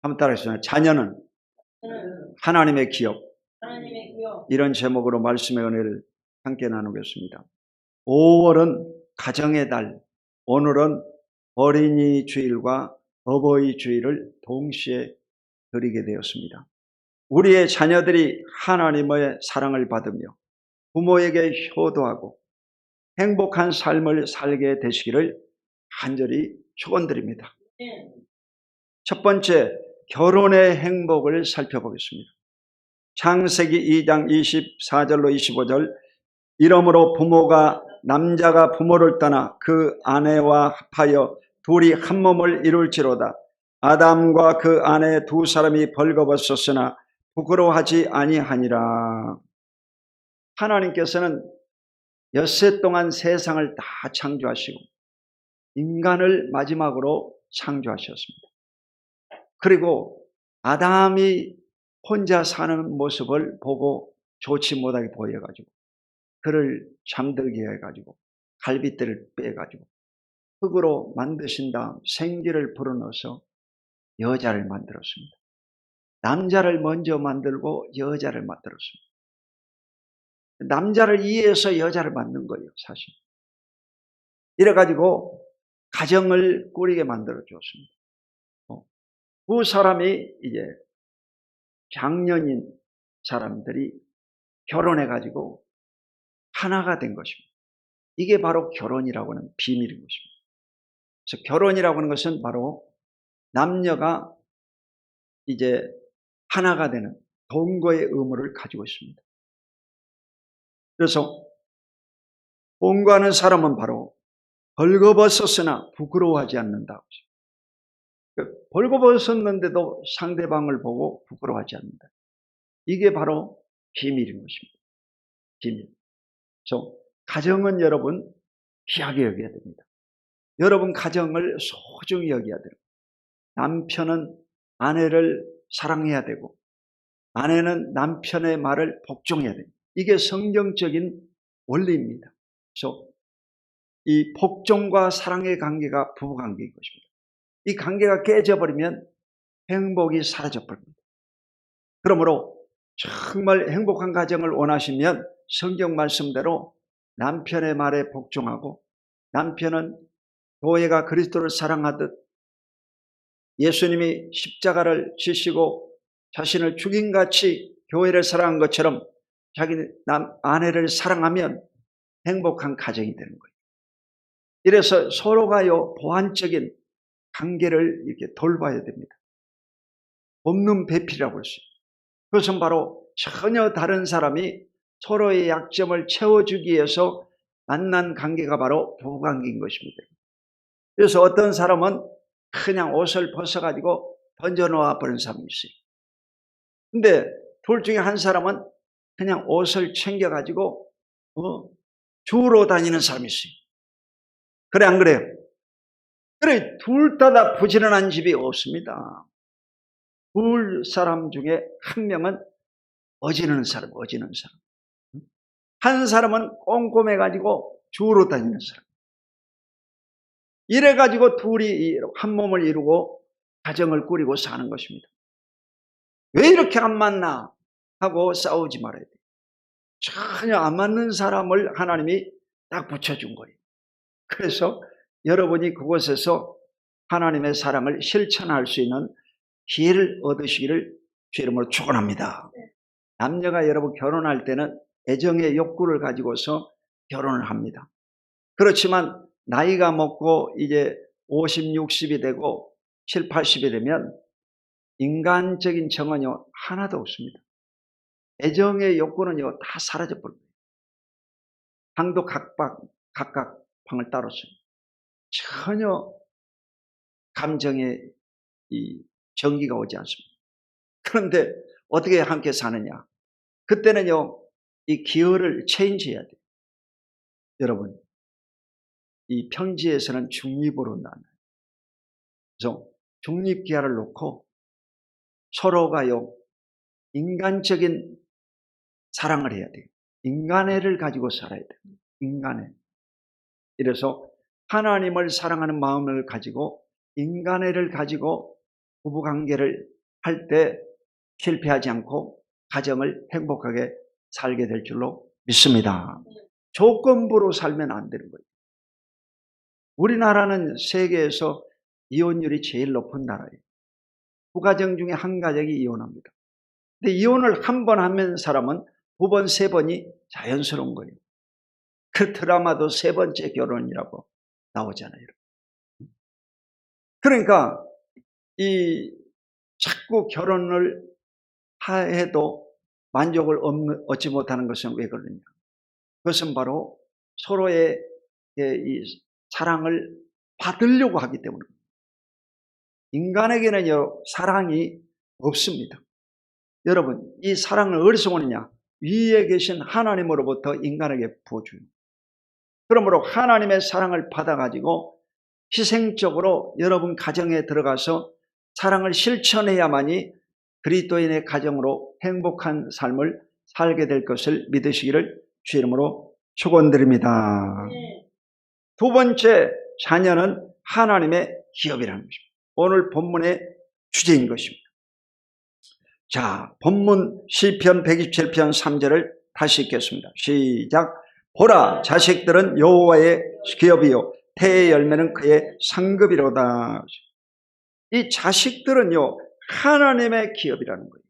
한번 따라하시죠. 자녀는 하나님의 기업. 이런 제목으로 말씀의 은혜를 함께 나누겠습니다. 5월은 가정의 달, 오늘은 어린이 주일과 어버이 주일을 동시에 드리게 되었습니다. 우리의 자녀들이 하나님의 사랑을 받으며 부모에게 효도하고 행복한 삶을 살게 되시기를 간절히 축원드립니다. 첫 번째, 결혼의 행복을 살펴보겠습니다. 창세기 2장 24절로 25절, 이러므로 부모가 남자가 부모를 떠나 그 아내와 합하여 둘이 한 몸을 이룰지로다. 아담과 그 아내 두 사람이 벌거벗었으나 부끄러워하지 아니하니라. 하나님께서는 엿새 동안 세상을 다 창조하시고 인간을 마지막으로 창조하셨습니다. 그리고 아담이 혼자 사는 모습을 보고 좋지 못하게 보여가지고 그를 잠들게 해가지고 갈빗대를 빼가지고 흙으로 만드신 다음 생기를 불어넣어서 여자를 만들었습니다. 남자를 먼저 만들고 여자를 만들었습니다. 남자를 이해해서 여자를 만든 거예요, 사실. 이래가지고 가정을 꾸리게 만들어줬습니다. 그 사람이 이제 장년인 사람들이 결혼해가지고 하나가 된 것입니다. 이게 바로 결혼이라고 하는 비밀인 것입니다. 그래서 결혼이라고 하는 것은 바로 남녀가 이제 하나가 되는 동거의 의무를 가지고 있습니다. 그래서 동거하는 사람은 바로 벌거벗었으나 부끄러워하지 않는다. 벌거벗었는데도 상대방을 보고 부끄러워하지 않는다. 이게 바로 비밀인 것입니다. 비밀. 그래서 가정은 여러분 귀하게 여겨야 됩니다. 여러분 가정을 소중히 여겨야 돼요. 남편은 아내를 사랑해야 되고 아내는 남편의 말을 복종해야 됩니다. 이게 성경적인 원리입니다. 그래서 이 복종과 사랑의 관계가 부부관계인 것입니다. 이 관계가 깨져버리면 행복이 사라져버립니다. 그러므로 정말 행복한 가정을 원하시면 성경 말씀대로 남편의 말에 복종하고 남편은 교회가 그리스도를 사랑하듯 예수님이 십자가를 지시고 자신을 죽임같이 교회를 사랑한 것처럼 자기 아내를 사랑하면 행복한 가정이 되는 거예요. 이래서 서로가요 보완적인 관계를 이렇게 돌봐야 됩니다. 돕는 배필이라고 할 수 있어요. 그것은 바로 전혀 다른 사람이 서로의 약점을 채워주기 위해서 만난 관계가 바로 부부관계인 것입니다. 그래서 어떤 사람은 그냥 옷을 벗어가지고 던져놓아 버린 사람이 있어요. 근데 둘 중에 한 사람은 그냥 옷을 챙겨가지고 주우러 다니는 사람이 있어요. 그래 안 그래요? 그래 둘 다 부지런한 집이 없습니다. 둘 사람 중에 한 명은 어지르는 사람. 한 사람은 꼼꼼해가지고 주우러 다니는 사람. 이래가지고 둘이 한 몸을 이루고 가정을 꾸리고 사는 것입니다. 왜 이렇게 안 맞나 하고 싸우지 말아야 돼요. 전혀 안 맞는 사람을 하나님이 딱 붙여준 거예요. 그래서 여러분이 그곳에서 하나님의 사랑을 실천할 수 있는 기회를 얻으시기를 주 이름으로 축원합니다. 남녀가 여러분 결혼할 때는 애정의 욕구를 가지고서 결혼을 합니다. 그렇지만 나이가 먹고 이제 50, 60이 되고 7, 80이 되면 인간적인 정은요 하나도 없습니다. 애정의 욕구는요 다 사라져버립니다. 방도 각각 방을 따로 씁니다. 전혀 감정에 이 전기가 오지 않습니다. 그런데 어떻게 함께 사느냐? 그때는요 이 기호를 체인지해야 돼요. 여러분 이 평지에서는 중립으로 나눠요. 그래서 중립기하를 놓고 서로가요 인간적인 사랑을 해야 돼요. 인간애를 가지고 살아야 돼요. 인간애. 이래서 하나님을 사랑하는 마음을 가지고 인간애를 가지고 부부관계를 할 때 실패하지 않고 가정을 행복하게 살게 될 줄로 믿습니다. 조건부로 살면 안 되는 거예요. 우리나라는 세계에서 이혼율이 제일 높은 나라예요. 두 가정 중에 한 가정이 이혼합니다. 근데 이혼을 한 번 하면 사람은 두 번, 세 번이 자연스러운 거예요. 그 드라마도 세 번째 결혼이라고 나오잖아요. 그러니까 이 자꾸 결혼을 해도 만족을 얻지 못하는 것은 왜 그러느냐? 그것은 바로 서로의 이 사랑을 받으려고 하기 때문입니다. 인간에게는요, 사랑이 없습니다. 여러분, 이 사랑을 어디서 오느냐? 위에 계신 하나님으로부터 인간에게 부어줘요. 그러므로 하나님의 사랑을 받아가지고 희생적으로 여러분 가정에 들어가서 사랑을 실천해야만이 그리스도인의 가정으로 행복한 삶을 살게 될 것을 믿으시기를 주 이름으로 축원드립니다. 두 번째, 자녀는 하나님의 기업이라는 것입니다. 오늘 본문의 주제인 것입니다. 자, 본문 시편 127편 3절을 다시 읽겠습니다. 시작. 보라, 자식들은 여호와의 기업이요 태의 열매는 그의 상급이로다. 이 자식들은요, 하나님의 기업이라는 거예요.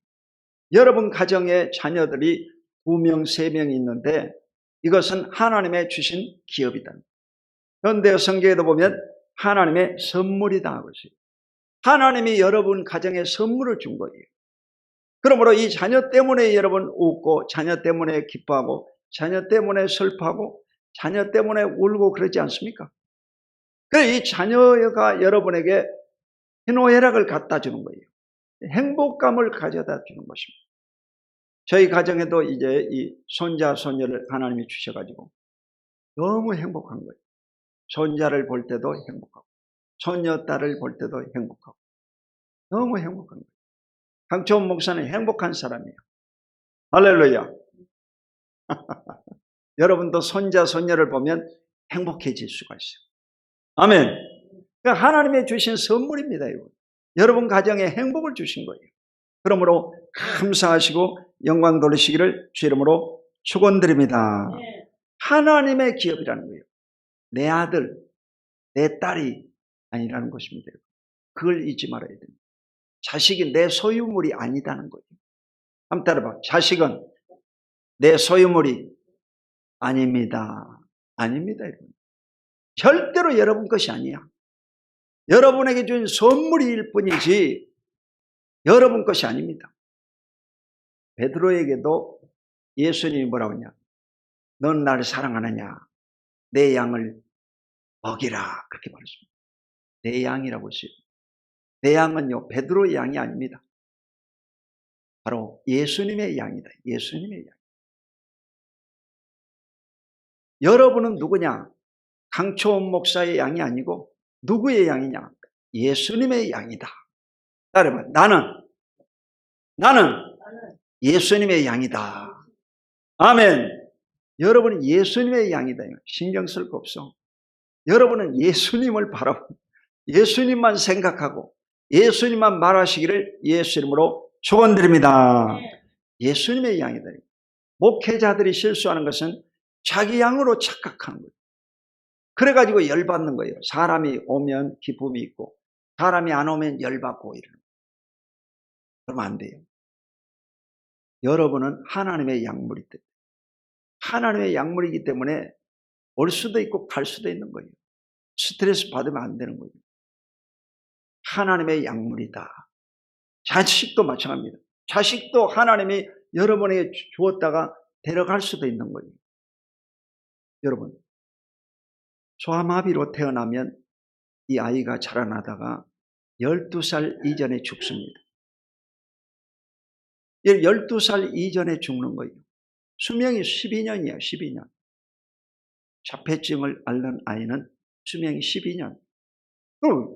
여러분 가정에 자녀들이 2명, 3명 있는데 이것은 하나님의 주신 기업이다. 그런데 성경에도 보면 하나님의 선물이다 그러세요. 하나님이 여러분 가정에 선물을 준 거예요. 그러므로 이 자녀 때문에 여러분 웃고, 자녀 때문에 기뻐하고, 자녀 때문에 슬퍼하고, 자녀 때문에 울고 그러지 않습니까? 그래서 이 자녀가 여러분에게 희노애락을 갖다 주는 거예요. 행복감을 가져다 주는 것입니다. 저희 가정에도 이제 이 손자, 손녀를 하나님이 주셔가지고 너무 행복한 거예요. 손자를 볼 때도 행복하고, 손녀딸을 볼 때도 행복하고, 너무 행복한 거예요. 강초원 목사는 행복한 사람이에요. 할렐루야. 여러분도 손자, 손녀를 보면 행복해질 수가 있어요. 아멘. 그러니까 하나님의 주신 선물입니다. 이거. 여러분 가정에 행복을 주신 거예요. 그러므로 감사하시고 영광 돌리시기를 주 이름으로 축원드립니다. 하나님의 기업이라는 거예요. 내 아들, 내 딸이 아니라는 것입니다. 그걸 잊지 말아야 됩니다. 자식이 내 소유물이 아니다는 거예요. 한번 따라봐. 자식은 내 소유물이 아닙니다. 아닙니다. 여러분. 절대로 여러분 것이 아니야. 여러분에게 준 선물일 뿐이지 여러분 것이 아닙니다. 베드로에게도 예수님이 뭐라고 하냐? 넌 나를 사랑하느냐? 내 양을 먹이라. 그렇게 말했습니다. 내 양이라고 했어요. 내 양은요, 베드로의 양이 아닙니다. 바로 예수님의 양이다. 예수님의 양. 여러분은 누구냐? 강초원 목사의 양이 아니고 누구의 양이냐? 예수님의 양이다. 따라봐. 나는 예수님의 양이다. 아멘. 여러분은 예수님의 양이다. 신경 쓸 거 없어. 여러분은 예수님을 바라보고 예수님만 생각하고 예수님만 말하시기를 예수 이름으로 축원드립니다. 예수님의 양이다. 목회자들이 실수하는 것은 자기 양으로 착각하는 거예요. 그래가지고 열받는 거예요. 사람이 오면 기쁨이 있고 사람이 안 오면 열받고 이러는 거예요. 그러면 안 돼요. 여러분은 하나님의 약물이기 때문에, 하나님의 약물이기 때문에 올 수도 있고 갈 수도 있는 거예요. 스트레스 받으면 안 되는 거예요. 하나님의 약물이다. 자식도 마찬가지입니다. 자식도 하나님이 여러분에게 주었다가 데려갈 수도 있는 거예요. 여러분, 소아마비로 태어나면 이 아이가 자라나다가 12살 이전에 죽습니다. 12살 이전에 죽는 거예요. 수명이 12년이에요. 12년. 자폐증을 앓는 아이는 수명이 12년. 그럼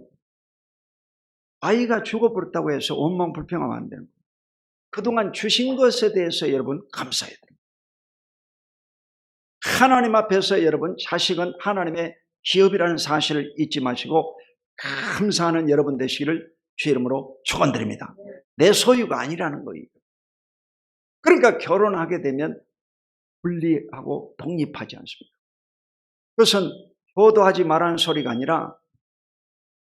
아이가 죽어버렸다고 해서 원망 불평하면 안 되는 거예요. 그동안 주신 것에 대해서 여러분 감사해야 됩니다. 하나님 앞에서 여러분 자식은 하나님의 기업이라는 사실을 잊지 마시고 감사하는 여러분 되시기를 주의 이름으로 축원드립니다. 내 소유가 아니라는 거예요. 그러니까 결혼하게 되면 분리하고 독립하지 않습니다. 그것은 효도하지 말라는 소리가 아니라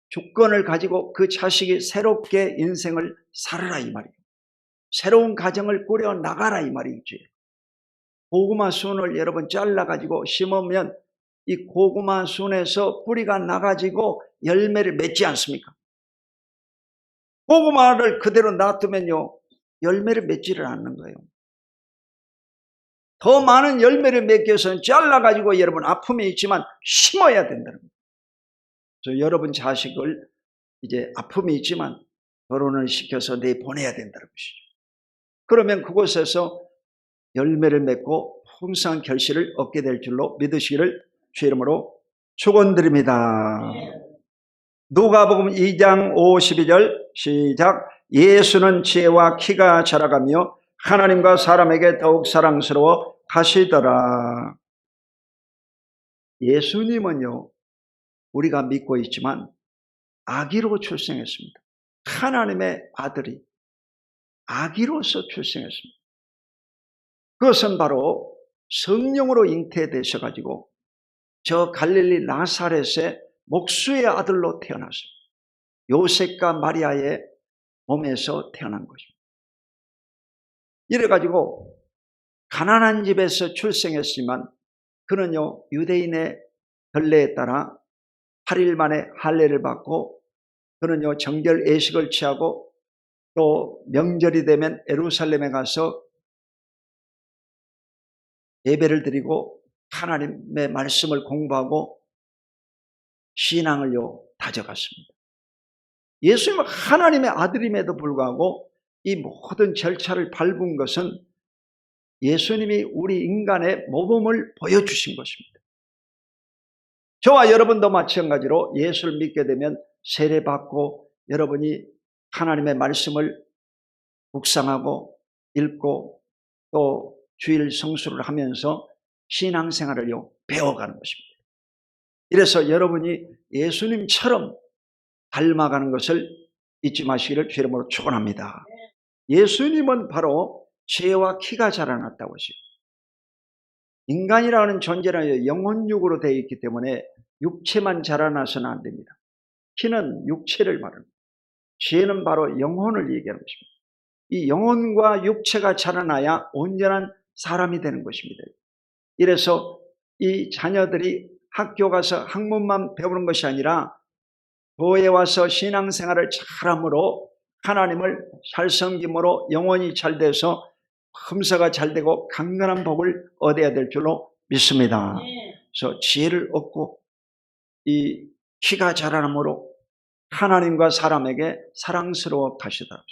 주권을 가지고 그 자식이 새롭게 인생을 살아라 이 말이에요. 새로운 가정을 꾸려 나가라 이 말이죠. 고구마 순을 여러분 잘라가지고 심으면 이 고구마 순에서 뿌리가 나가지고 열매를 맺지 않습니까? 고구마를 그대로 놔두면요 열매를 맺지를 않는 거예요. 더 많은 열매를 맺기 위해서는 잘라가지고 여러분 아픔이 있지만 심어야 된다는 거예요. 그래서 여러분 자식을 이제 아픔이 있지만 결혼을 시켜서 내보내야 된다는 것이죠. 그러면 그곳에서 열매를 맺고 풍성한 결실을 얻게 될 줄로 믿으시기를 주의 이름으로 축원드립니다. 누가복음 2장 52절 시작. 예수는 지혜와 키가 자라가며 하나님과 사람에게 더욱 사랑스러워 가시더라. 예수님은요 우리가 믿고 있지만 아기로 출생했습니다. 하나님의 아들이 아기로서 출생했습니다. 그것은 바로 성령으로 잉태되셔가지고 저 갈릴리 나사렛의 목수의 아들로 태어났습니다. 요셉과 마리아의 몸에서 태어난 것입니다. 이래가지고 가난한 집에서 출생했지만 그는요 유대인의 전례에 따라 8일 만에 할례를 받고 그는요 정결 예식을 취하고 또 명절이 되면 예루살렘에 가서 예배를 드리고 하나님의 말씀을 공부하고 신앙을요 다져갔습니다. 예수님은 하나님의 아들임에도 불구하고 이 모든 절차를 밟은 것은 예수님이 우리 인간의 모범을 보여주신 것입니다. 저와 여러분도 마찬가지로 예수를 믿게 되면 세례받고 여러분이 하나님의 말씀을 묵상하고 읽고 또 주일 성수를 하면서 신앙생활을 배워가는 것입니다. 이래서 여러분이 예수님처럼 닮아가는 것을 잊지 마시기를 주의 이름으로 축원합니다. 예수님은 바로 지혜와 키가 자라났다고 하시죠. 인간이라는 존재는 영혼육으로 되어 있기 때문에 육체만 자라나서는 안 됩니다. 키는 육체를 말합니다. 지혜는 바로 영혼을 얘기하는 것입니다. 이 영혼과 육체가 자라나야 온전한 사람이 되는 것입니다. 이래서 이 자녀들이 학교 가서 학문만 배우는 것이 아니라 교회에 와서 신앙생활을 잘함으로 하나님을 잘 섬김으로 영혼이 잘 돼서 흠사가 잘 되고 강건한 복을 얻어야 될 줄로 믿습니다. 그래서 지혜를 얻고 이 키가 자라므로 하나님과 사람에게 사랑스러워 가시더라고요.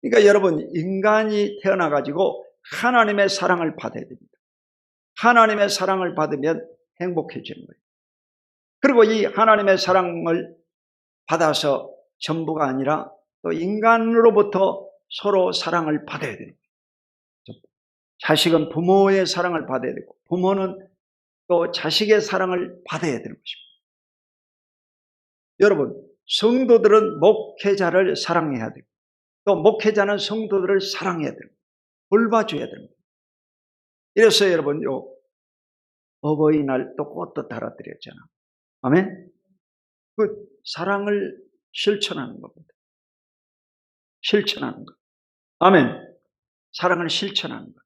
그러니까 여러분 인간이 태어나가지고 하나님의 사랑을 받아야 됩니다. 하나님의 사랑을 받으면 행복해지는 거예요. 그리고 이 하나님의 사랑을 받아서 전부가 아니라 또 인간으로부터 서로 사랑을 받아야 돼요. 자식은 부모의 사랑을 받아야 되고 부모는 또 자식의 사랑을 받아야 되는 것입니다. 여러분 성도들은 목회자를 사랑해야 되고 또 목회자는 성도들을 사랑해야 되고 돌봐줘야 됩니다. 이래서 여러분 어버이날 또 꽃도 달아드렸잖아. 아멘? 그 사랑을 실천하는 겁니다. 실천하는 것. 아멘. 사랑을 실천하는 것.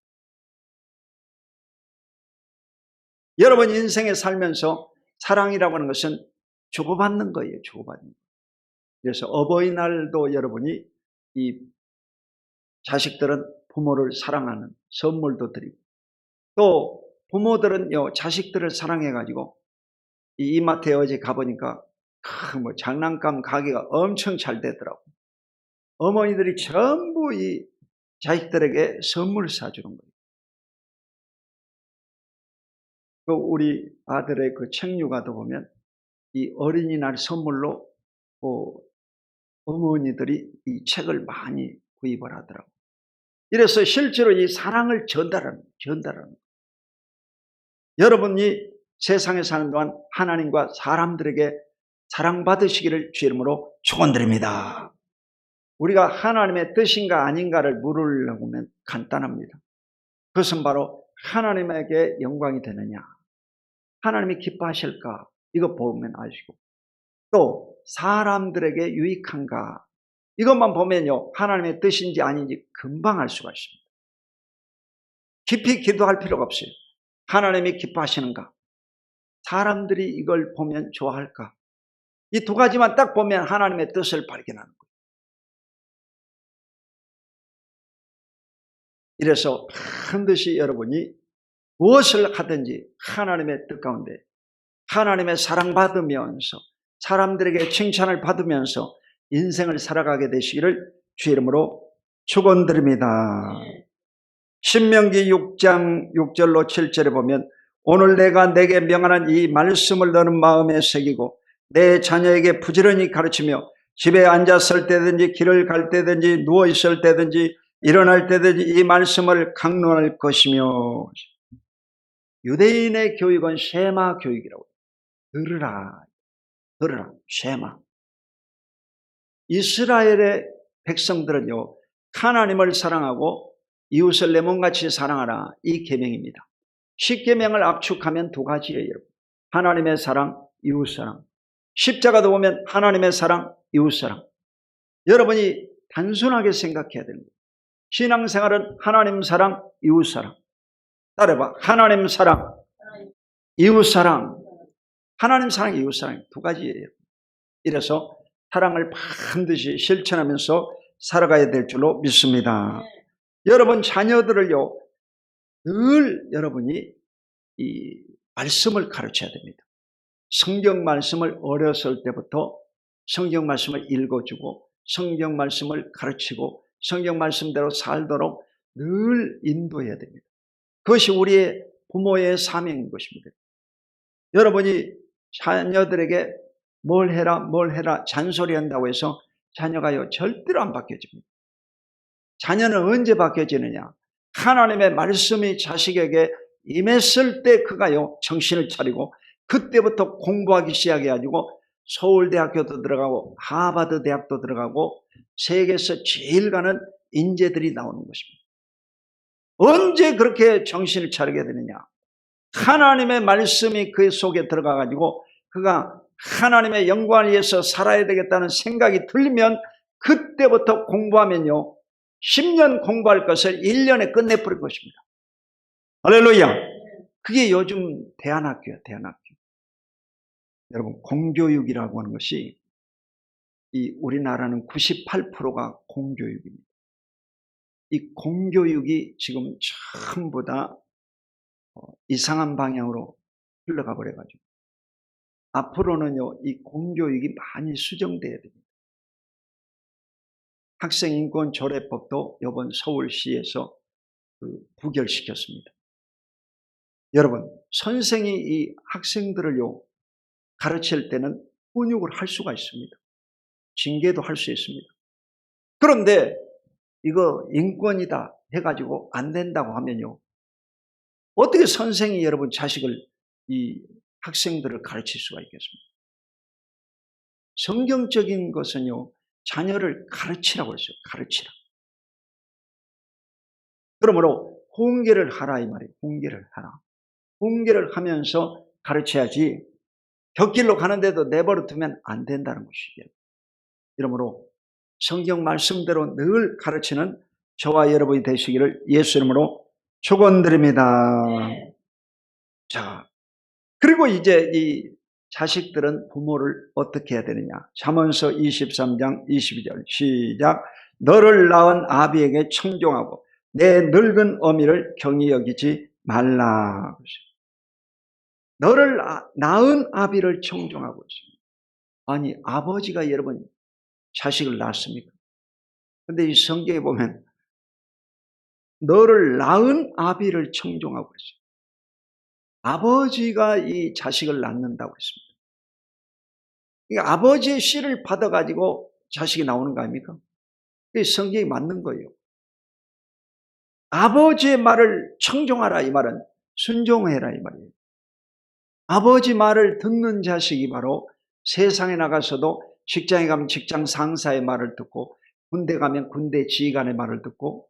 여러분 인생에 살면서 사랑이라고 하는 것은 주고받는 거예요. 주고받는 거. 그래서 어버이날도 여러분이 이 자식들은 부모를 사랑하는 선물도 드리고 또 부모들은요 자식들을 사랑해가지고 이 이마트에 어제 가보니까 뭐 장난감 가게가 엄청 잘 되더라고. 어머니들이 전부 이 자식들에게 선물을 사주는 거예요. 그 우리 아들의 그 책류가도 보면 이 어린이날 선물로 어머니들이 이 책을 많이 구입을 하더라고. 이래서 실제로 이 사랑을 전달하는 거예요. 여러분이 세상에 사는 동안 하나님과 사람들에게 사랑받으시기를 주 이름으로 축원드립니다. 우리가 하나님의 뜻인가 아닌가를 물으려고 하면 간단합니다. 그것은 바로 하나님에게 영광이 되느냐, 하나님이 기뻐하실까, 이거 보면 아시고, 또 사람들에게 유익한가, 이것만 보면요 하나님의 뜻인지 아닌지 금방 알 수가 있습니다. 깊이 기도할 필요가 없어요. 하나님이 기뻐하시는가, 사람들이 이걸 보면 좋아할까, 이 두 가지만 딱 보면 하나님의 뜻을 발견하는 거예요. 이래서 반드시 여러분이 무엇을 하든지 하나님의 뜻 가운데 하나님의 사랑받으면서 사람들에게 칭찬을 받으면서 인생을 살아가게 되시기를 주 이름으로 축원드립니다. 신명기 6장 6절로 7절에 보면 오늘 내가 내게 명하는 이 말씀을 너는 마음에 새기고 내 자녀에게 부지런히 가르치며 집에 앉았을 때든지 길을 갈 때든지 누워 있을 때든지 일어날 때든지 이 말씀을 강론할 것이며. 유대인의 교육은 쉐마 교육이라고 해요. 들으라 쉐마. 이스라엘의 백성들은요 하나님을 사랑하고 이웃을 내 몸같이 사랑하라, 이 계명입니다. 10계명을 압축하면 두 가지예요. 하나님의 사랑, 이웃사랑. 십자가도 보면 하나님의 사랑, 이웃사랑. 여러분이 단순하게 생각해야 됩니다. 신앙생활은 하나님 사랑, 이웃사랑. 따라해봐. 하나님 사랑, 이웃사랑. 하나님 사랑, 이웃사랑 두 가지예요. 이래서 사랑을 반드시 실천하면서 살아가야 될 줄로 믿습니다. 여러분 자녀들을요 늘 여러분이 이 말씀을 가르쳐야 됩니다. 성경 말씀을 어렸을 때부터 성경 말씀을 읽어주고 성경 말씀을 가르치고 성경 말씀대로 살도록 늘 인도해야 됩니다. 그것이 우리의 부모의 사명인 것입니다. 여러분이 자녀들에게 뭘 해라 잔소리한다고 해서 자녀가요 절대로 안 바뀌어집니다. 자녀는 언제 바뀌어지느냐, 하나님의 말씀이 자식에게 임했을 때 그가요 정신을 차리고 그때부터 공부하기 시작해가지고 서울대학교도 들어가고 하버드 대학도 들어가고 세계에서 제일 가는 인재들이 나오는 것입니다. 언제 그렇게 정신을 차리게 되느냐, 하나님의 말씀이 그 속에 들어가가지고 그가 하나님의 영광을 위해서 살아야 되겠다는 생각이 들면 그때부터 공부하면요 10년 공부할 것을 1년에 끝내버릴 것입니다. 할렐루야. 그게 요즘 대안학교야, 대안학교. 여러분 공교육이라고 하는 것이 이 우리나라는 98%가 공교육입니다. 이 공교육이 지금 전부 다 이상한 방향으로 흘러가 버려가지고 앞으로는요 이 공교육이 많이 수정돼야 됩니다. 학생인권조례법도 이번 서울시에서 부결시켰습니다. 여러분 선생이 이 학생들을요 가르칠 때는 훈육을 할 수가 있습니다. 징계도 할 수 있습니다. 그런데 이거 인권이다 해가지고 안 된다고 하면요 어떻게 선생이 여러분 자식을 이 학생들을 가르칠 수가 있겠습니까? 성경적인 것은요 자녀를 가르치라고 했어요. 가르치라. 그러므로 훈계를 하라 이 말이에요. 훈계를 하라. 훈계를 하면서 가르쳐야지 곁길로 가는데도 내버려 두면 안 된다는 것이죠. 이러므로 성경 말씀대로 늘 가르치는 저와 여러분이 되시기를 예수 이름으로 축원드립니다. 자, 그리고 이제 이 자식들은 부모를 어떻게 해야 되느냐. 잠언서 23장 22절 시작. 너를 낳은 아비에게 청종하고 내 늙은 어미를 경히 여기지 말라. 너를 낳은 아비를 청종하고 있습니다. 아니 아버지가 여러분 자식을 낳습니까? 그런데 이 성경에 보면 너를 낳은 아비를 청종하고 있어요. 아버지가 이 자식을 낳는다고 했습니다. 그러니까 아버지의 씨를 받아가지고 자식이 나오는 거 아닙니까? 이 성경이 맞는 거예요. 아버지의 말을 청종하라 이 말은 순종해라 이 말이에요. 아버지 말을 듣는 자식이 바로 세상에 나가서도 직장에 가면 직장 상사의 말을 듣고, 군대 가면 군대 지휘관의 말을 듣고,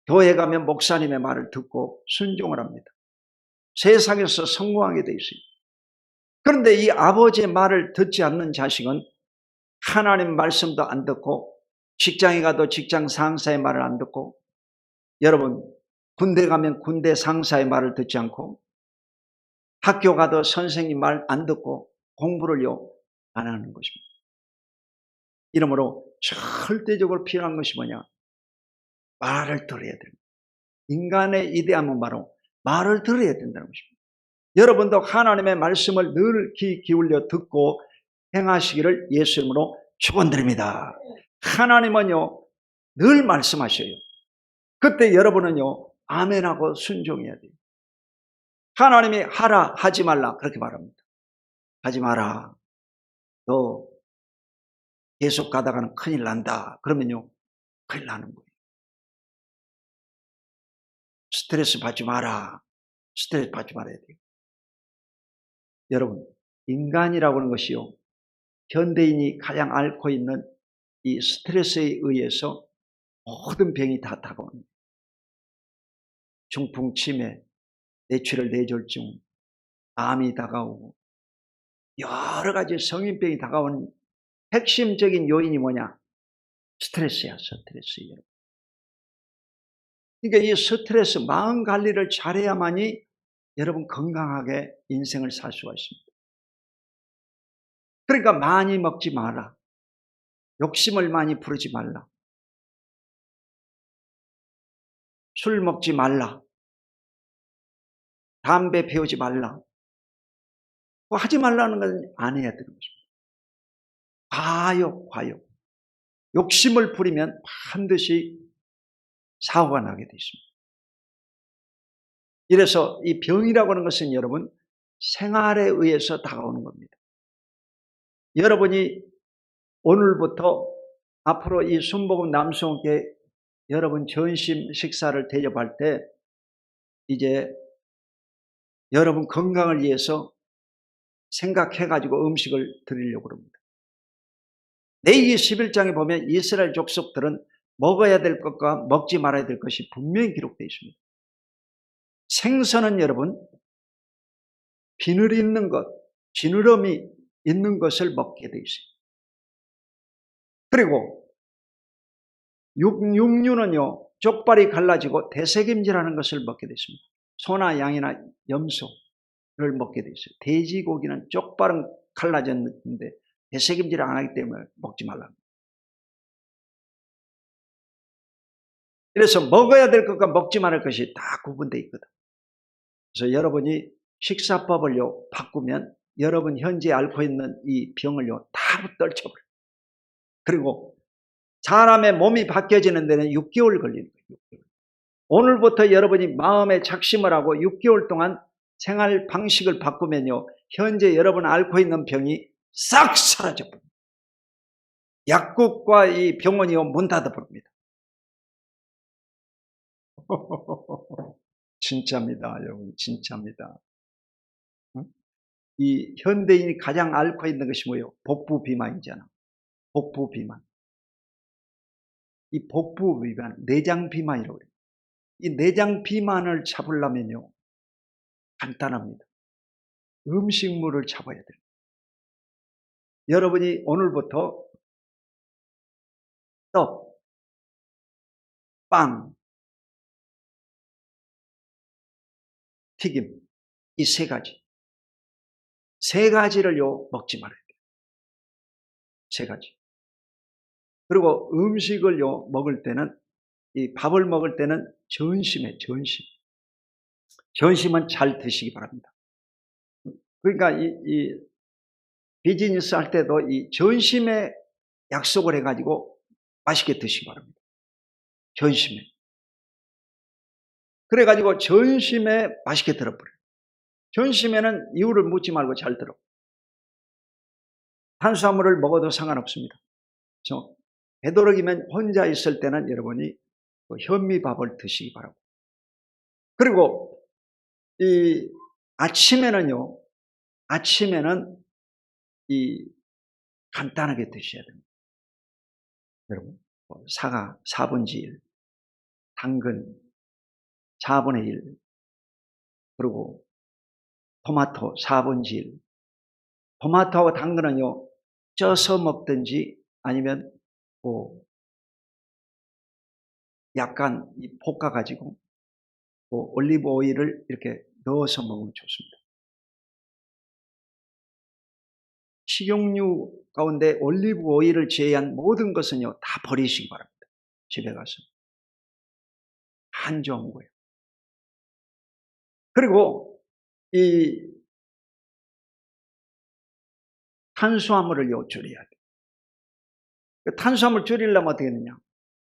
교회 가면 목사님의 말을 듣고 순종을 합니다. 세상에서 성공하게 돼 있어요. 그런데 이 아버지의 말을 듣지 않는 자식은 하나님 말씀도 안 듣고, 직장에 가도 직장 상사의 말을 안 듣고, 여러분 군대 가면 군대 상사의 말을 듣지 않고, 학교 가도 선생님 말 안 듣고 공부를요 안 하는 것입니다. 이러므로 절대적으로 필요한 것이 뭐냐? 말을 들어야 됩니다. 인간의 이대함은 바로 말을 들어야 된다는 것입니다. 여러분도 하나님의 말씀을 늘 귀 기울여 듣고 행하시기를 예수 이름으로 축원드립니다. 하나님은요 늘 말씀하셔요. 그때 여러분은요 아멘하고 순종해야 돼요. 하나님이 하라 하지 말라 그렇게 말합니다. 하지 마라. 너 계속 가다가는 큰일 난다. 그러면요 큰일 나는 거예요. 스트레스 받지 마라. 스트레스 받지 말아야 돼요. 여러분 인간이라고 하는 것이요 현대인이 가장 앓고 있는 이 스트레스에 의해서 모든 병이 다 다가옵니다. 중풍, 치매, 뇌출혈, 뇌졸중, 암이 다가오고 여러 가지 성인병이 다가오는 핵심적인 요인이 뭐냐? 스트레스야, 스트레스예요. 그러니까 이 스트레스, 마음 관리를 잘해야만이 여러분 건강하게 인생을 살 수가 있습니다. 그러니까 많이 먹지 마라. 욕심을 많이 부르지 말라. 술 먹지 말라. 담배 피우지 말라. 뭐 하지 말라는 건 안 해야 되는 것입니다. 과욕. 욕심을 부리면 반드시 사고가 나게 되어 있습니다. 이래서 이 병이라고 하는 것은 여러분 생활에 의해서 다가오는 겁니다. 여러분이 오늘부터 앞으로 이 순복음 남수원교회 여러분 전심 식사를 대접할 때 이제 여러분 건강을 위해서 생각해가지고 음식을 드리려고 합니다. 레위기 11장에 보면 이스라엘 족속들은 먹어야 될 것과 먹지 말아야 될 것이 분명히 기록되어 있습니다. 생선은 여러분 비늘이 있는 것, 지느러미 있는 것을 먹게 되어 있어요. 그리고 육류는요 족발이 갈라지고 대세김질하는 것을 먹게 되어 있습니다. 소나 양이나 염소를 먹게 되어 있어요. 돼지고기는 쪽발은 갈라졌는데 대세김질을 안 하기 때문에 먹지 말랍니다. 그래서 먹어야 될 것과 먹지 말을 것이 다 구분되어 있거든. 그래서 여러분이 식사법을요 바꾸면 여러분 현재 앓고 있는 이 병을요 다 떨쳐버려요. 그리고 사람의 몸이 바뀌어지는 데는 6개월 걸리는 거예요. 6개월. 오늘부터 여러분이 마음에 작심을 하고 6개월 동안 생활 방식을 바꾸면요 현재 여러분 앓고 있는 병이 싹 사라져버립니다. 약국과 이 병원이요 문 닫아버립니다. 진짜입니다 여러분, 진짜입니다. 이 현대인이 가장 앓고 있는 것이 뭐예요? 복부 비만이잖아. 복부 비만. 이 복부 비만, 내장 비만이라고 해요. 이 내장 비만을 잡으려면요 간단합니다. 음식물을 잡아야 돼요. 여러분이 오늘부터 떡, 빵, 튀김 이 세 가지를요 먹지 말아야 돼요. 세 가지. 그리고 음식을요 먹을 때는 이 밥을 먹을 때는 전심에 전심은 잘 드시기 바랍니다. 그러니까 이 비즈니스 할 때도 이 전심에 약속을 해가지고 맛있게 드시기 바랍니다. 전심에. 그래가지고 전심에 맛있게 들어버려요. 전심에는 이유를 묻지 말고 잘 들어. 탄수화물을 먹어도 상관없습니다. 되도록이면 혼자 있을 때는 여러분이 현미밥을 드시기 바라고. 그리고 이 아침에는 이 간단하게 드셔야 됩니다. 여러분, 사과 4분의 1, 당근 4분의 1, 그리고 토마토 4분의 1. 토마토하고 당근은요, 쪄서 먹든지 아니면 약간 볶아가지고 올리브 오일을 이렇게 넣어서 먹으면 좋습니다. 식용유 가운데 올리브 오일을 제외한 모든 것은요, 다 버리시기 바랍니다. 집에 가서. 안 좋은 거예요. 그리고 이 탄수화물을요, 줄여야 돼요. 탄수화물 줄이려면 어떻게 되느냐?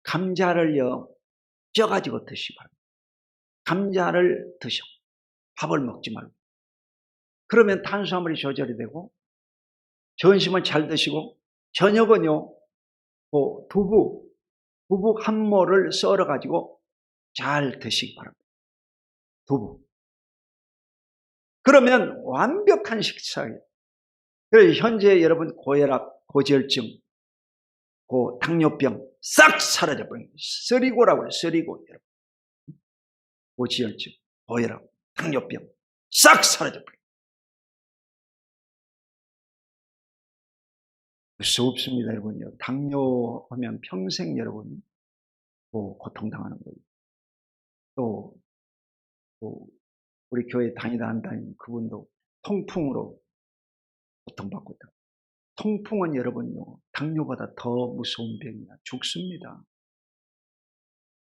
감자를요, 쪄가지고 드시기 바랍니다. 감자를 드셔. 밥을 먹지 말고. 그러면 탄수화물이 조절이 되고, 점심은 잘 드시고, 저녁은요, 두부 한 모를 썰어가지고 잘 드시기 바랍니다. 두부. 그러면 완벽한 식사예요. 그래서 현재 여러분 고혈압, 고지혈증, 당뇨병 싹 사라져버려요. 쓰리고라고 해요. 쓰리고. 여러분. 고지혈증, 고혈압, 당뇨병 싹 사라져버려요. 수 없습니다, 여러분요. 당뇨하면 평생 여러분 고통당하는 거예요. 또 우리 교회 다니다 한다는 그분도 통풍으로 고통받고 있다. 통풍은 여러분요, 당뇨보다 더 무서운 병이야. 죽습니다.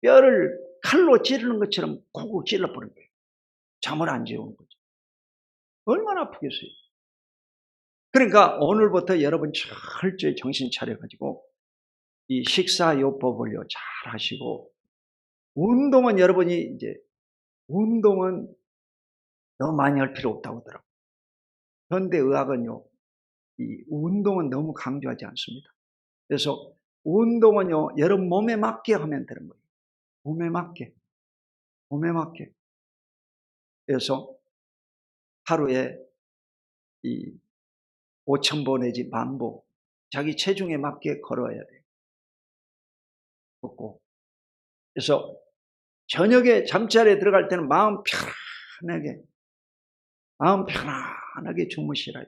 뼈를 칼로 찌르는 것처럼 콕콕 찔러버린 거예요. 잠을 안 재우는 거죠. 얼마나 아프겠어요. 그러니까 오늘부터 여러분 철저히 정신 차려가지고 이 식사요법을요 잘 하시고, 운동은 여러분이 운동은 너무 많이 할 필요 없다고 하더라고요. 현대의학은요, 이 운동은 너무 강조하지 않습니다. 그래서 운동은요, 여러분 몸에 맞게 하면 되는 거예요. 몸에 맞게. 그래서 하루에 5,000보 내지 10,000보 자기 체중에 맞게 걸어야 돼요. 걷고. 그래서 저녁에 잠자리에 들어갈 때는 마음 편안하게 주무시라.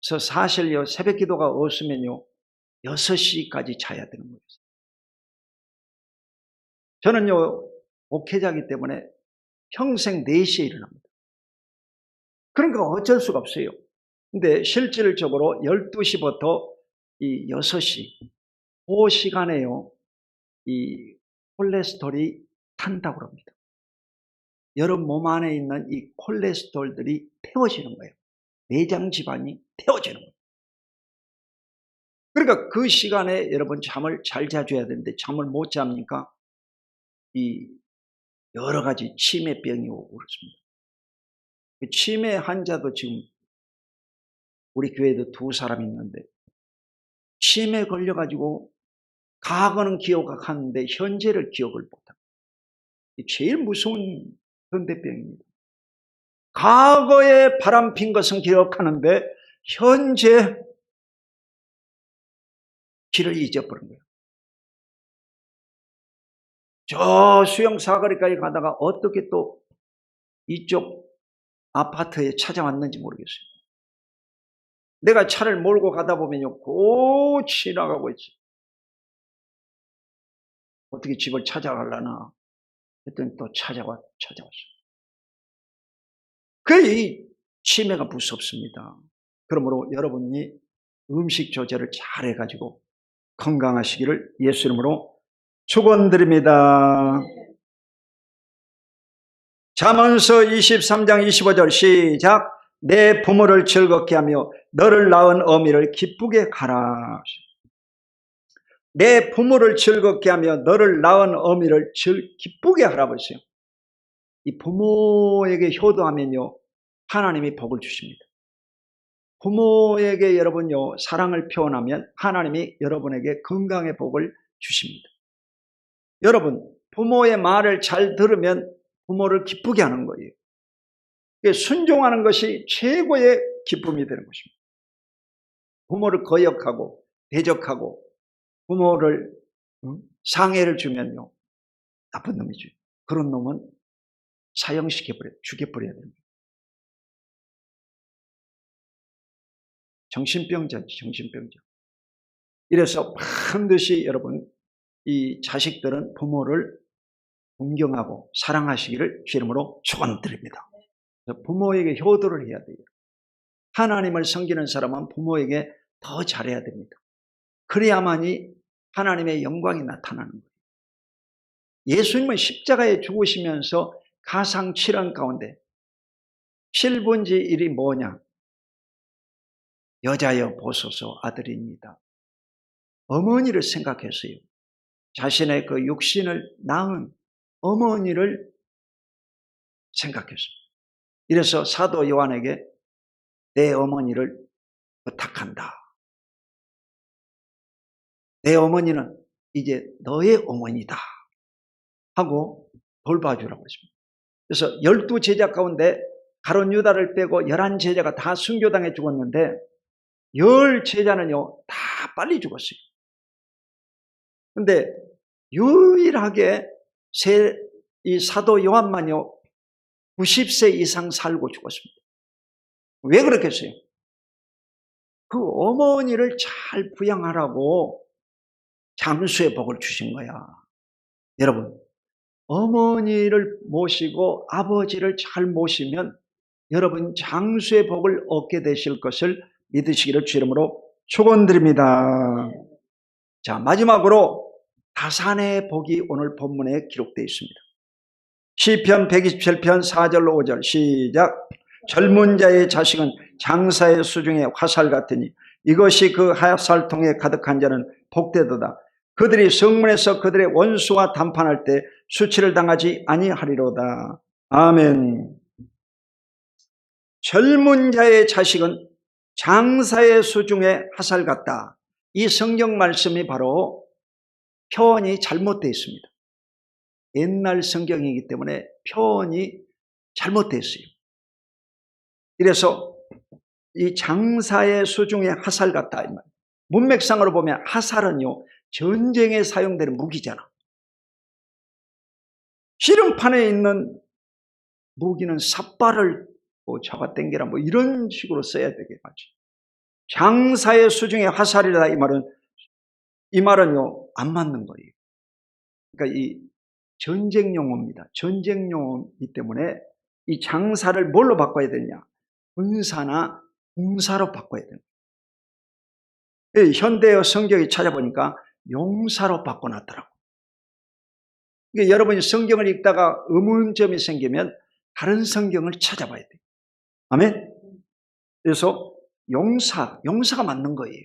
그래서 사실요, 새벽 기도가 없으면요, 6시까지 자야 되는 거예요. 저는요, 목회자이기 때문에 평생 4시에 일어납니다. 그러니까 어쩔 수가 없어요. 근데 실질적으로 12시부터 6시, 그 시간에요, 이 콜레스테롤이 탄다고 합니다. 여러분 몸 안에 있는 이 콜레스테롤들이 태워지는 거예요. 내장 지방이 태워지는 거예요. 그러니까 그 시간에 여러분 잠을 잘 자줘야 되는데 잠을 못 잡니까? 여러 가지 치매병이 오고 그렇습니다. 치매 환자도 지금 우리 교회에도 2사람 있는데, 치매 걸려가지고 과거는 기억하는데 현재를 기억을 못합니다. 제일 무서운 현대병입니다. 과거에 바람핀 것은 기억하는데 현재 길을 잊어버린 거예요. 저 수영 사거리까지 가다가 어떻게 또 이쪽 아파트에 찾아왔는지 모르겠어요. 내가 차를 몰고 가다 보면요, 꼭 지나가고 있어요. 어떻게 집을 찾아가려나 했더니 또 찾아왔어요. 이 치매가 무섭습니다. 그러므로 여러분이 음식 조절을 잘 해가지고 건강하시기를 예수 이름으로 축원드립니다. 잠언서 23장 25절 시작. 내 부모를 즐겁게 하며 너를 낳은 어미를 기쁘게 하라. 내 부모를 즐겁게 하며 너를 낳은 어미를 기쁘게 하라고 했어요. 이 부모에게 효도하면요, 하나님이 복을 주십니다. 부모에게 여러분요, 사랑을 표현하면 하나님이 여러분에게 건강의 복을 주십니다. 여러분, 부모의 말을 잘 들으면 부모를 기쁘게 하는 거예요. 순종하는 것이 최고의 기쁨이 되는 것입니다. 부모를 거역하고 대적하고 부모를 상해를 주면요, 나쁜 놈이죠. 그런 놈은 죽여버려야 됩니다. 정신병자지, 정신병자. 이래서 반드시 여러분, 이 자식들은 부모를 존경하고 사랑하시기를 주님으로 축원드립니다. 부모에게 효도를 해야 돼요. 하나님을 섬기는 사람은 부모에게 더 잘해야 됩니다. 그래야만이 하나님의 영광이 나타나는 거예요. 예수님은 십자가에 죽으시면서 가상칠언 가운데 7분지 1이 뭐냐? 여자여 보소서 아들입니다. 어머니를 생각했어요. 자신의 그 육신을 낳은 어머니를 생각했습니다. 이래서 사도 요한에게 내 어머니를 부탁한다. 내 어머니는 이제 너의 어머니다 하고 돌봐주라고 했습니다. 그래서 12제자 가운데 가룟 유다를 빼고 11제자가 다 순교당해 죽었는데 10제자는요 다 빨리 죽었어요. 그런데 유일하게 이 사도 요한만요 90세 이상 살고 죽었습니다. 왜 그렇겠어요? 그 어머니를 잘 부양하라고 장수의 복을 주신 거야. 여러분, 어머니를 모시고 아버지를 잘 모시면 여러분 장수의 복을 얻게 되실 것을 믿으시기를 주 이름으로 축원드립니다. 자, 마지막으로 다산의 복이 오늘 본문에 기록되어 있습니다. 시편 127편 4절 5절 시작. 젊은 자의 자식은 장사의 수중에 화살 같으니 이것이 그 화살통에 가득한 자는 복되도다. 그들이 성문에서 그들의 원수와 담판할 때 수치를 당하지 아니하리로다. 아멘. 젊은 자의 자식은 장사의 수중에 화살 같다. 이 성경 말씀이 바로 표현이 잘못되어 있습니다. 옛날 성경이기 때문에 표현이 잘못되어 있어요. 이래서 이 장사의 수중에 화살 같다. 문맥상으로 보면 화살은요 전쟁에 사용되는 무기잖아. 씨름판에 있는 무기는 삿발을 잡아당기라 이런 식으로 써야 되겠지. 장사의 수중에 화살이다 이 말은요 안 맞는 거예요. 그러니까 이 전쟁 용어입니다. 전쟁 용어이기 때문에 이 장사를 뭘로 바꿔야 되냐? 군사나 공사로 바꿔야 됩니다. 현대어 성경에 찾아보니까 용사로 바꿔놨더라고요. 그러니까 여러분이 성경을 읽다가 의문점이 생기면 다른 성경을 찾아봐야 돼요. 아멘? 그래서 용사가 맞는 거예요.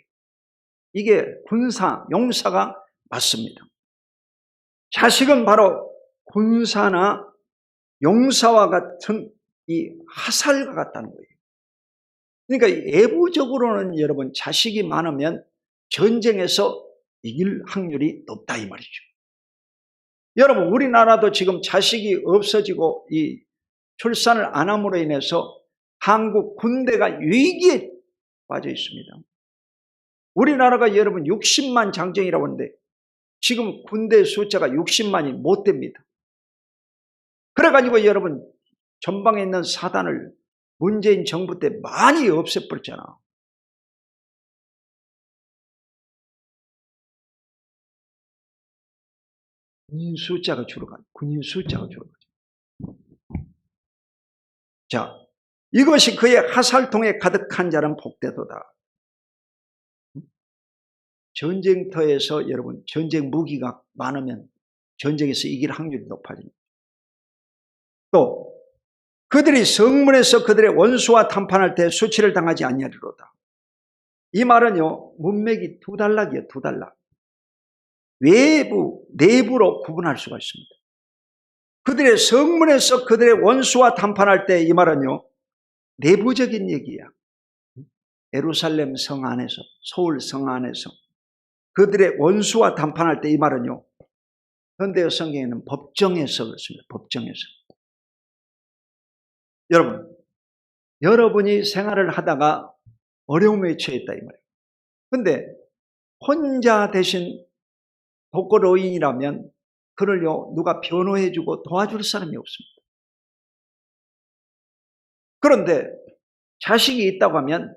이게 군사, 용사가 맞습니다. 자식은 바로 군사나 용사와 같은 이 화살과 같다는 거예요. 그러니까 외부적으로는 여러분 자식이 많으면 전쟁에서 이길 확률이 높다 이 말이죠. 여러분 우리나라도 지금 자식이 없어지고 이 출산을 안 함으로 인해서 한국 군대가 위기에 빠져 있습니다. 우리나라가 여러분 60만 장정이라고 하는데 지금 군대 숫자가 60만이 못 됩니다. 그래가지고 여러분 전방에 있는 사단을 문재인 정부 때 많이 없애버렸잖아. 군인 숫자가 줄어가죠. 자, 이것이 그의 화살통에 가득한 자는 복되도다. 전쟁터에서 여러분 전쟁 무기가 많으면 전쟁에서 이길 확률이 높아집니다. 또 그들이 성문에서 그들의 원수와談판할 때 수치를 당하지 아니하리로다. 이 말은요 문맥이 두 단락이에요. 두 단락. 외부, 내부로 구분할 수가 있습니다. 그들의 성문에서 그들의 원수와談판할 때 이 말은요 내부적인 얘기야. 예루살렘 성 안에서, 서울 성 안에서 그들의 원수와談판할 때 이 말은요 현대어 성경에는 법정에서 그렇습니다. 법정에서. 여러분, 여러분이 생활을 하다가 어려움에 처했다 이 말이에요. 근데 혼자 되신 독거노인이라면 그를요 누가 변호해주고 도와줄 사람이 없습니다. 그런데 자식이 있다고 하면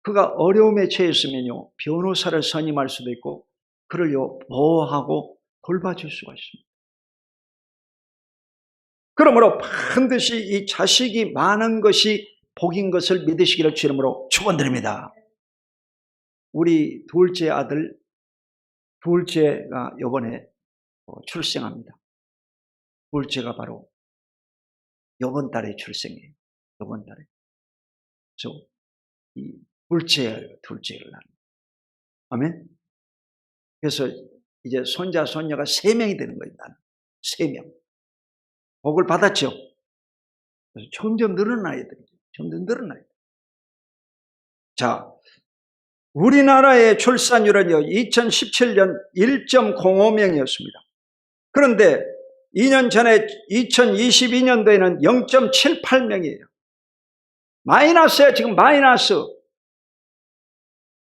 그가 어려움에 처했으면요 변호사를 선임할 수도 있고 그를요 보호하고 돌봐줄 수가 있습니다. 그러므로 반드시 이 자식이 많은 것이 복인 것을 믿으시기를 주 이름으로 축원드립니다. 우리 둘째 아들 둘째가 이번에 출생합니다. 둘째가 바로 이번 달에 출생해요. 이번 달에. 그래서 이 둘째를 낳는. 아멘. 그래서 이제 손자 손녀가 3명이 되는 거예요. 나는 3명. 복을 받았죠. 그래서 점점 늘어나야 돼요. 점점 늘어나야 돼요. 자, 우리나라의 출산율은요 2017년 1.05명이었습니다. 그런데 2년 전에 2022년도에는 0.78명이에요. 마이너스에 지금 마이너스.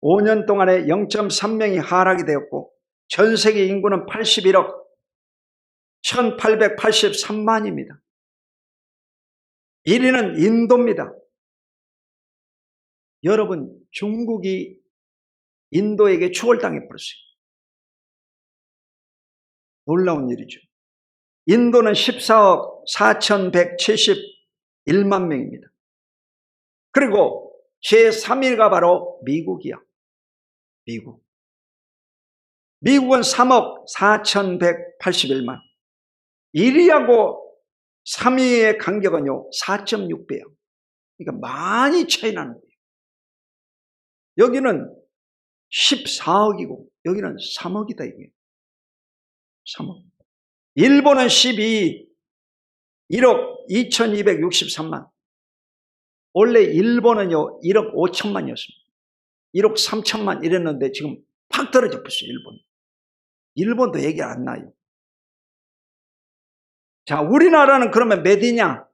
5년 동안에 0.3명이 하락이 되었고 전 세계 인구는 81억 1883만입니다. 1위는 인도입니다. 여러분 중국이 인도에게 추월당해 버렸어요. 놀라운 일이죠. 인도는 14억 4171만 명입니다. 그리고 제3위가 바로 미국이야. 미국은 3억 4181만. 1위하고 3위의 간격은요 4.6배예요. 그러니까 많이 차이 나는 거예요. 여기는 14억이고 여기는 3억이다 이게. 3억. 일본은 12, 1억 2263만. 원래 일본은요 1억 5천만이었습니다. 1억 3천만 이랬는데 지금 팍 떨어져 버렸어요. 일본도 얘기 안 나요. 자, 우리나라는 그러면 몇 위냐?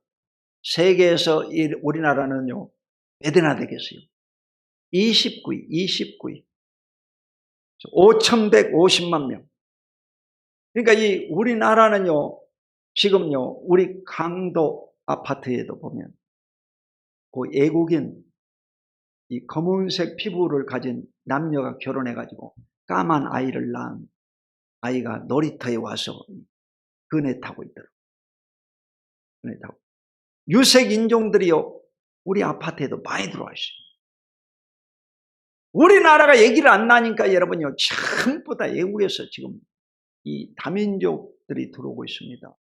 세계에서 우리나라는요 몇 위나 되겠어요? 29위. 5,150만 명. 그러니까 이 우리나라는요 지금요 우리 강도 아파트에도 보면 그 외국인 이 검은색 피부를 가진 남녀가 결혼해가지고 까만 아이를 낳은 아이가 놀이터에 와서 그네 타고 있더라고요. 그네 타고. 유색 인종들이요 우리 아파트에도 많이 들어와 있어요. 우리나라가 얘기를 안 나니까 여러분요 전부 다 외국에서 지금 이 다민족들이 들어오고 있습니다.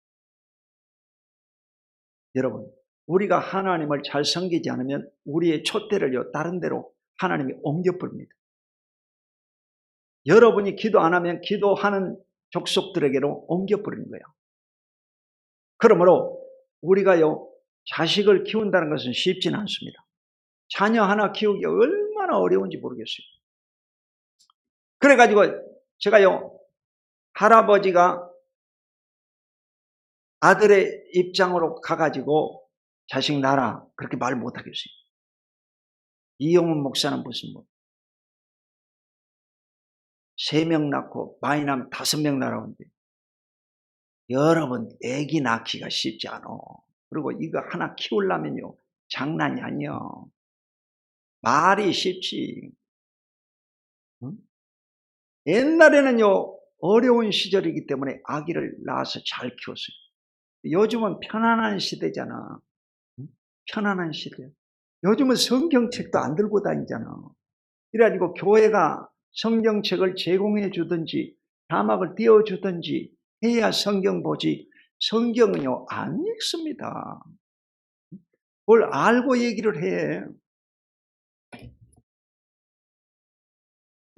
여러분 우리가 하나님을 잘 섬기지 않으면 우리의 촛대를요 다른 데로 하나님이 옮겨버립니다. 여러분이 기도 안 하면 기도하는 족속들에게로 옮겨버리는 거예요. 그러므로 우리가요 자식을 키운다는 것은 쉽지는 않습니다. 자녀 하나 키우기 얼마나 어려운지 모르겠어요. 그래가지고 제가요 할아버지가 아들의 입장으로 가가지고 자식 낳아라 그렇게 말 못하겠어요. 이용훈 목사는 무슨 3명 낳고 많이 낳으면 5명 낳으라는데 여러분 애기 낳기가 쉽지 않아. 그리고 이거 하나 키우려면요 장난이 아니야. 말이 쉽지. 응? 옛날에는요 어려운 시절이기 때문에 아기를 낳아서 잘 키웠어요. 요즘은 편안한 시대잖아. 응? 편안한 시대. 요즘은 성경책도 안 들고 다니잖아. 그래가지고 교회가 성경책을 제공해 주든지 자막을 띄워주든지 해야 성경 보지 성경은요 안 읽습니다. 뭘 알고 얘기를 해.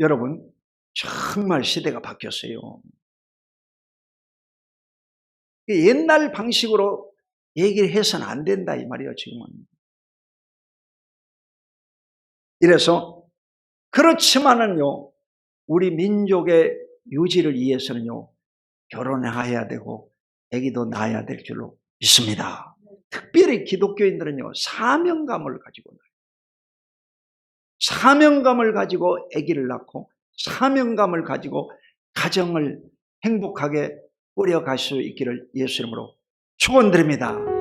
여러분 정말 시대가 바뀌었어요. 옛날 방식으로 얘기를 해서는 안 된다 이 말이에요 지금은. 이래서 그렇지만은요 우리 민족의 유지를 위해서는요 결혼해야 되고 아기도 낳아야 될 줄로 믿습니다. 특별히 기독교인들은요 사명감을 가지고 나요. 사명감을 가지고 아기를 낳고 사명감을 가지고 가정을 행복하게 꾸려갈 수 있기를 예수 이름으로 축원드립니다.